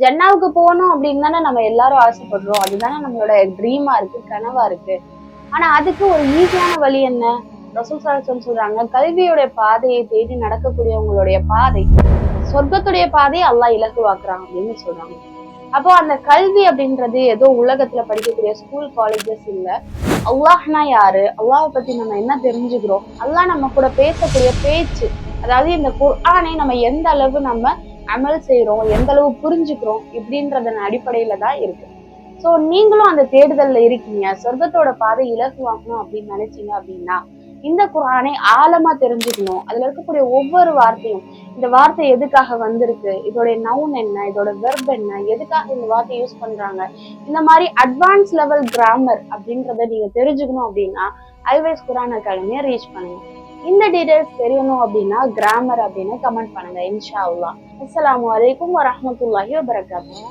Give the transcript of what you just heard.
ஜன்னாவுக்கு போகணும் அப்படின்னு தானே நம்ம எல்லாரும் ஆசைப்படுறோம். அதுதானே நம்மளோட ட்ரீமா இருக்கு, கனவா இருக்கு. ஆனா அதுக்கு ஒரு ஈஸியான வழி என்ன? ரசூல் ஸல்லல்லாஹு அலைஹி வஸல்லம் சொல்றாங்க, கல்வியுடைய பாதையை தேடி நடக்கக்கூடியவங்களுடைய பாதை சொர்க்கத்துடைய பாதையை அல்லாஹ் இலகுவாக்குறான் அப்படின்னு சொல்றாங்க. அப்போ அந்த கல்வி அப்படின்றது ஏதோ உலகத்துல படிக்கக்கூடிய ஸ்கூல் காலேஜஸ் இல்ல. அல்லாஹ்னா யாரு, அல்லாஹ் பத்தி நம்ம என்ன தெரிஞ்சுக்கிறோம், அல்லாஹ் நம்ம கூட பேசக்கூடிய பேச்சு, அதாவது இந்த குர்ஆனை நம்ம எந்த அளவு நம்ம அமல் செய்யறோம், எந்த அளவு புரிஞ்சுக்கிறோம் இப்படின்றதன் அடிப்படையில தான் இருக்கு. சோ நீங்களும் அந்த தேடுதல்ல இருக்கீங்க, சொர்க்கத்தோட பாதை இலகுவாக்கணும் அப்படின்னு நினைச்சீங்க அப்படின்னா இந்த குர்ஆனை ஆழமா தெரிஞ்சுக்கணும். அதுல இருக்கக்கூடிய ஒவ்வொரு வார்த்தையும், இந்த வார்த்தை எதுக்காக வந்திருக்கு, இதோட நவுன் என்ன, இதோட வெர்ப் என்ன, எதுக்காக இந்த வார்த்தை யூஸ் பண்றாங்க, இந்த மாதிரி அட்வான்ஸ் லெவல் கிராமர் அப்படின்றத நீங்க தெரிஞ்சுக்கணும் அப்படின்னா ஐவேஸ் குர்ஆன் அகாடமியை ரீச் பண்ணுங்க. இந்த டீடைல்ஸ் தெரியணும் அப்படின்னா கிராமர் அப்படின்னு கமெண்ட் பண்ணுங்க. இன்ஷா அல்லாஹ். அஸ்ஸலாமு அலைக்கும் வரஹ்மத்துல்லாஹி வபரகாத்துஹு.